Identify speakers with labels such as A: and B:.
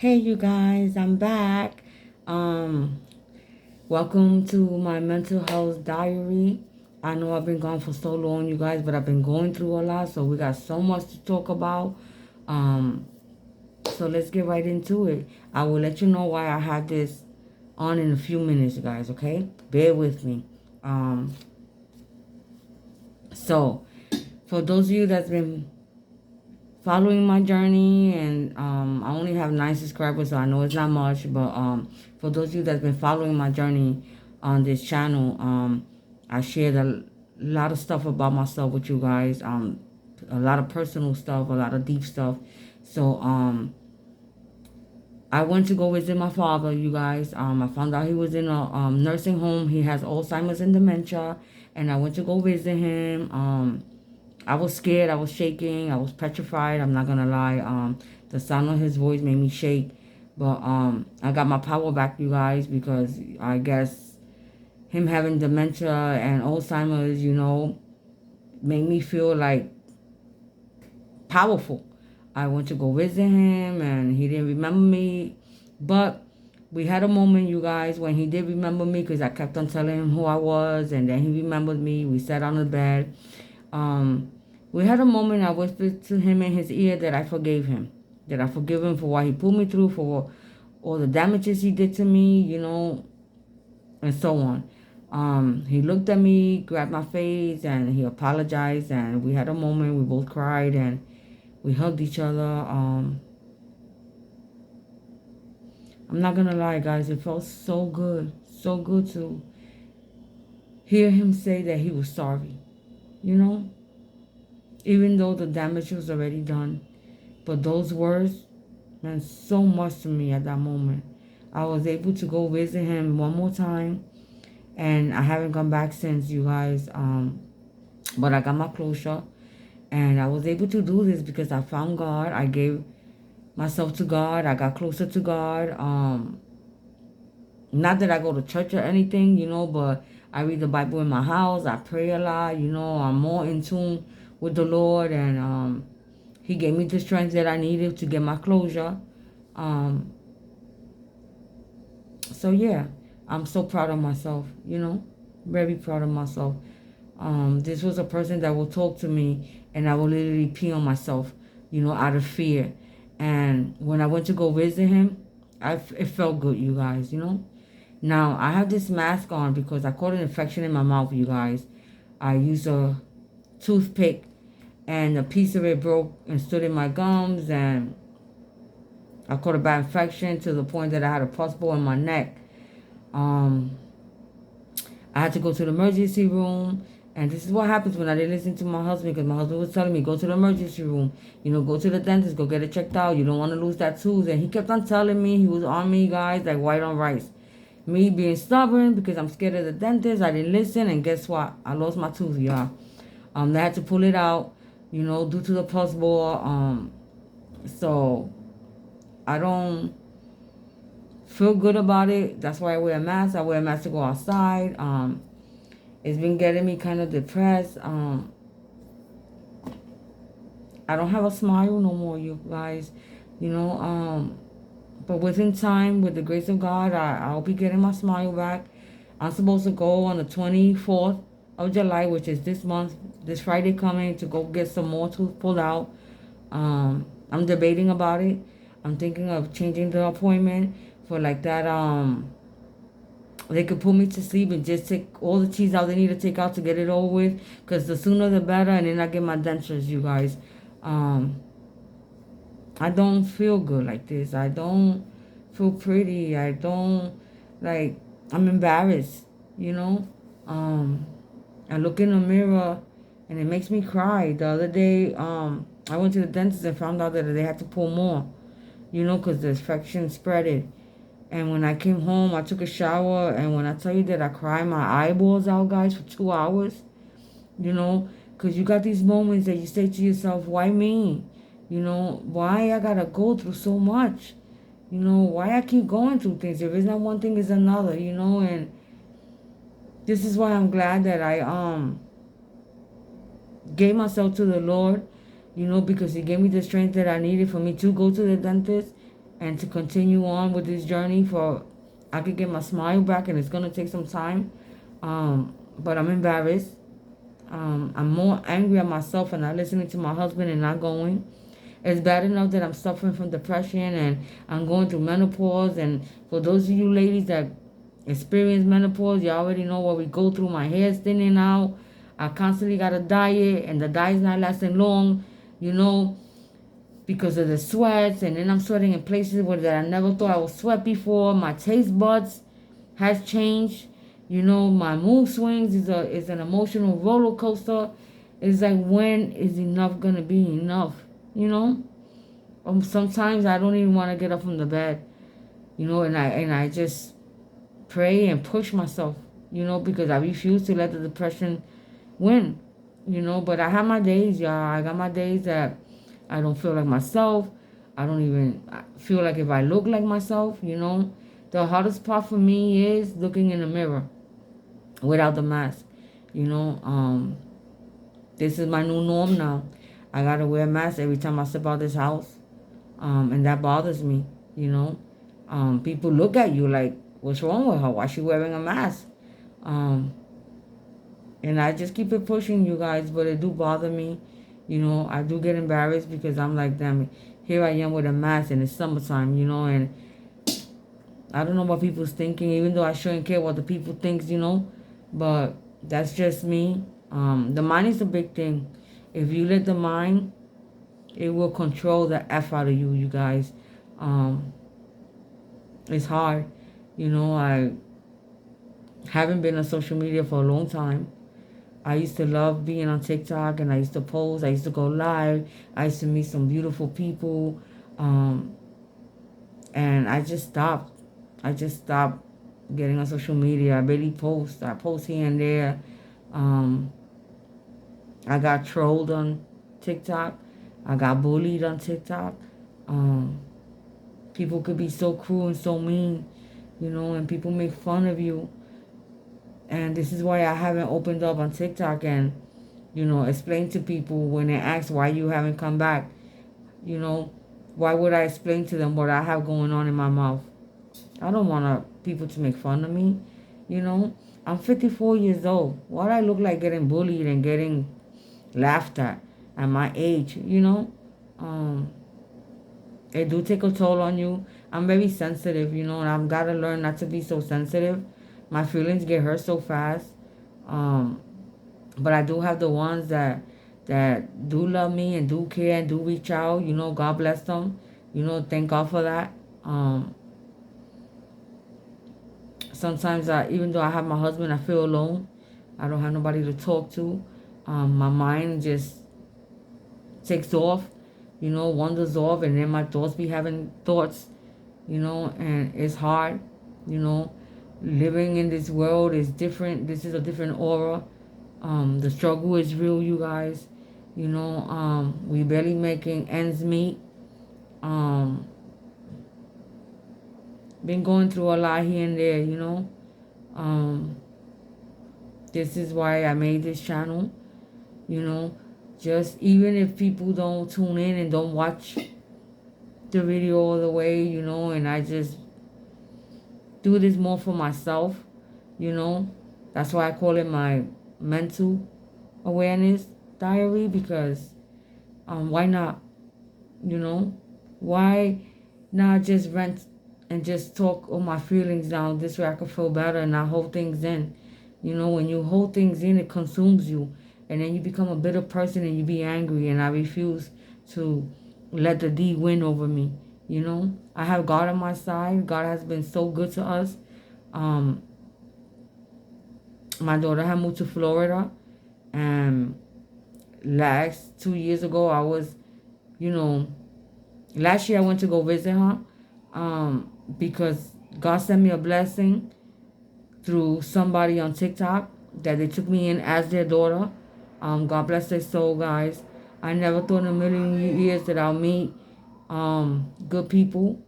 A: Hey you guys, I'm back. Um, Welcome to my mental health diary. I know I've been gone for so long, you guys, but I've been going through a lot, so we got so much to talk about. Um, so let's get right into it. I will let you know why I have this on in a few minutes, you guys, okay? Bear with me. Um, so for those of you that's been following my journey, and I only have 9 subscribers, so I know it's not much, but for those of you that's been following my journey on this channel, I shared a lot of stuff about myself with you guys, a lot of personal stuff, a lot of deep stuff. So I went to go visit my father, you guys. I found out he was in a nursing home. He has Alzheimer's and dementia, and I went to go visit him. I was scared. I was shaking. I was petrified. I'm not gonna lie. The sound of his voice made me shake. But I got my power back, you guys, because I guess him having dementia and Alzheimer's, made me feel like powerful. I went to go visit him, and he didn't remember me, but we had a moment, you guys, when he did remember me, because I kept on telling him who I was, and then he remembered me. We sat on the bed. Um, we had a moment. I whispered to him in his ear that I forgave him, that I forgive him for what he put me through, for all the damages he did to me, and so on. He looked at me, grabbed my face, and he apologized, and we had a moment. We both cried, and we hugged each other. I'm not gonna lie, guys, it felt so good to hear him say that he was sorry, you know, even though the damage was already done. But those words meant so much to me at that moment. I was able to go visit him one more time, and I haven't come back since, you guys. But I got my closure, and I was able to do this because I found God. I gave myself to God. I got closer to God. Not that I go to church or anything, but I read the Bible in my house. I pray a lot, I'm more in tune with the Lord, and He gave me the strength that I needed to get my closure. Um, so yeah, I'm so proud of myself, very proud of myself. This was a person that will talk to me, and I will literally pee on myself, out of fear. And when I went to go visit him, it felt good, you guys, Now, I have this mask on because I caught an infection in my mouth, you guys. I used a toothpick, and a piece of it broke and stood in my gums, and I caught a bad infection to the point that I had a pus ball in my neck. Um, I had to go to the emergency room, and this is what happens when I didn't listen to my husband, because my husband was telling me, go to the emergency room, go to the dentist, go get it checked out. You don't want to lose that tooth. And he kept on telling me, he was on me, guys, like white on rice. Me being stubborn because I'm scared of the dentist, I didn't listen, and guess what? I lost my tooth, y'all. They had to pull it out, due to the pus ball. So I don't feel good about it. That's why I wear a mask. I wear a mask to go outside. It's been getting me kind of depressed. I don't have a smile no more, you guys. You know, but within time, with the grace of God, I'll be getting my smile back. I'm supposed to go on the 24th of July, which is this month, this Friday coming, to go get some more tooth pulled out. I'm debating about it. I'm thinking of changing the appointment for like that. They could put me to sleep and just take all the teeth out they need to take out to get it over with. Because the sooner the better, and then I get my dentures, you guys. Um, I don't feel good like this. I don't feel pretty. I don't, like, I'm embarrassed, you know. I look in the mirror and it makes me cry. The other day, I went to the dentist and found out that they had to pull more, because the infection spread it. And when I came home, I took a shower, and when I tell you that I cried my eyeballs out, guys, for 2 hours, because you got these moments that you say to yourself, why me? Why I gotta go through so much? Why I keep going through things? If it's not one thing, it's another, and this is why I'm glad that I gave myself to the Lord, because He gave me the strength that I needed for me to go to the dentist. and to continue on with this journey for I could get my smile back, and it's gonna take some time. But I'm embarrassed. I'm more angry at myself and not listening to my husband and not going. It's bad enough that I'm suffering from depression and I'm going through menopause. And for those of you ladies that experience menopause, you already know what we go through. My hair's thinning out. I constantly got a diet, and the diet's not lasting long, you know, because of the sweats. And then I'm sweating in places where that I never thought I would sweat before. My taste buds has changed. You know, my mood swings is an emotional roller coaster. It's like, when is enough gonna be enough? You know? Sometimes I don't even want to get up from the bed. You know, and I just pray and push myself. You know, because I refuse to let the depression win. You know, but I have my days, y'all. I got my days that I don't feel like myself. I don't even feel like if I look like myself. You know, the hardest part for me is looking in the mirror without the mask. You know, this is my new norm now. I gotta wear a mask every time I step out this house, and that bothers me. You know, people look at you like, "What's wrong with her? Why is she wearing a mask?" Um, and I just keep it pushing, you guys, but it do bother me. You know, I do get embarrassed because I'm like, damn, here I am with a mask and it's summertime. You know, and I don't know what people's thinking, even though I shouldn't care what the people thinks, you know. But that's just me. The mind is a big thing. If you let the mind, it will control the F out of you, you guys. Um, it's hard. You know, I haven't been on social media for a long time. I used to love being on TikTok, and I used to post. I used to go live. I used to meet some beautiful people. Um, and I just stopped. I just stopped getting on social media. I barely post. I post here and there. Um, I got trolled on TikTok. I got bullied on TikTok. Um, People could be so cruel and so mean, you know, and people make fun of you. And this is why I haven't opened up on TikTok and, you know, explain to people when they ask why you haven't come back. You know, why would I explain to them what I have going on in my mouth? I don't want people to make fun of me. You know, I'm 54 years old. Why do I look like getting bullied and getting laughed at my age? You know, um, it do take a toll on you. I'm very sensitive, you know, and I've got to learn not to be so sensitive. My feelings get hurt so fast. Um, but I do have the ones that do love me and do care and do reach out. You know, God bless them. You know, thank God for that. Sometimes even though I have my husband, I feel alone. I don't have nobody to talk to. My mind just takes off, you know, wanders off, and then my thoughts be having thoughts, you know, and it's hard, you know. Living in this world is different. This is a different aura. The struggle is real, you guys. You know, we barely making ends meet. Um, been going through a lot here and there, you know. Um, this is why I made this channel, you know. Just even if people don't tune in and don't watch the video all the way, you know, and I just do this more for myself, you know. That's why I call it my mental awareness diary, because why not, you know? Why not just rent and just talk all my feelings down? This way I can feel better and not hold things in. You know, when you hold things in, it consumes you. And then you become a bitter person and you be angry. And I refuse to let the D win over me. You know, I have God on my side. God has been so good to us. Um, my daughter had moved to Florida. And last 2 years ago, I was, you know, last year I went to go visit her, because God sent me a blessing through somebody on TikTok that they took me in as their daughter. God bless their soul, guys. I never thought in a million years that I'll meet good people